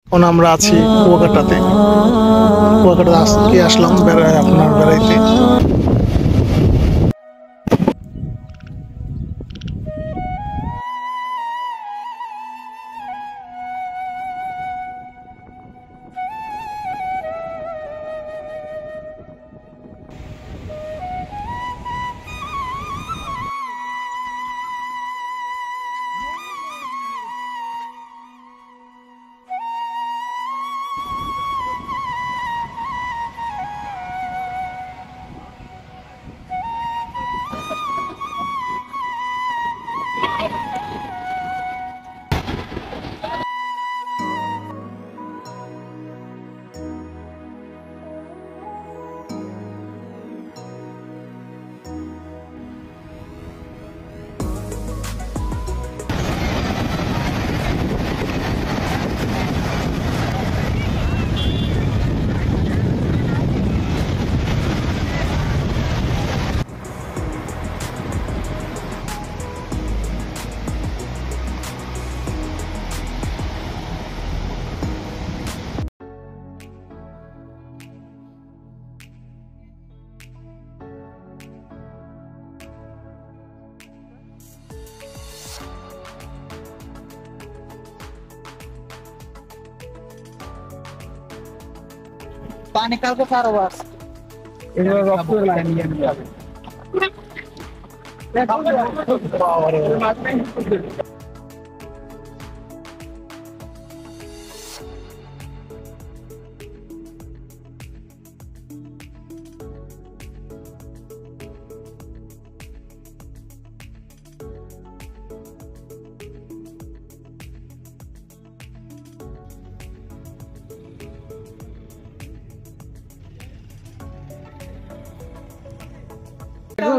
এখন আমরা আছি কুয়াকাটাতে। কুয়াকাটা আজকে আসলাম আপনার বেড়াইতে। पानी काल को सारो बस এগুলো রক্ত লাইন নিয়ে যাবে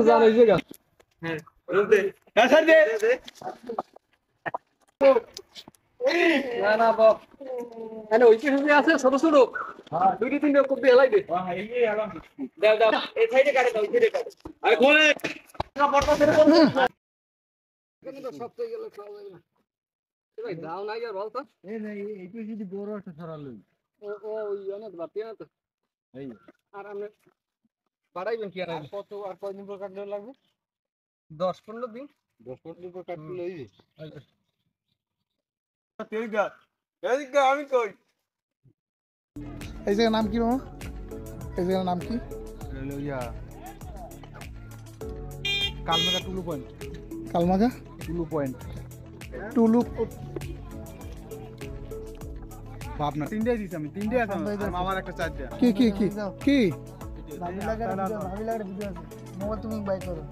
জানো এই জায়গা হ্যাঁ রুদে হ্যাঁ স্যার দে না না বাপ এনে ওই কি আছে ছোট ছোট হ্যাঁ দুইটি তিনটা কপি হেলাই দে হ্যাঁ এই হেলাম দাও দাও এই সাইডে কাটে দাও এই সাইডে কাটে আরে কোনে না পড়তা ছেড়ে কোন এখানে তো সব হয়ে গেল খাওয়া যায় না ভাই দাও না ইয়ার বল তো এই না এইটু যদি বড় একটা ছড়ালো ও ওই জানা তো বাতিয়া তো এই আর আমরা বাড়াইবেন কি আর কত আর কয়দিন পর কাটলে লাগবে 10-15 দিন 10-15 দিন পর কাটলে এই তেরিকা আমি কই এই জায়গার নাম কি মামা? এই জায়গার নাম কি? ইয়া কালমাগা টুলু পয়েন্ট কালমাগা টুলু পয়েন্ট টুলু ভাবনা তিনটাই দিছি আমি তিনটাই আছে আমার একটা চারটা কি কি কি কি ভাবি লাগার ভিডিও আছে মোবাইল তুমি বাই করো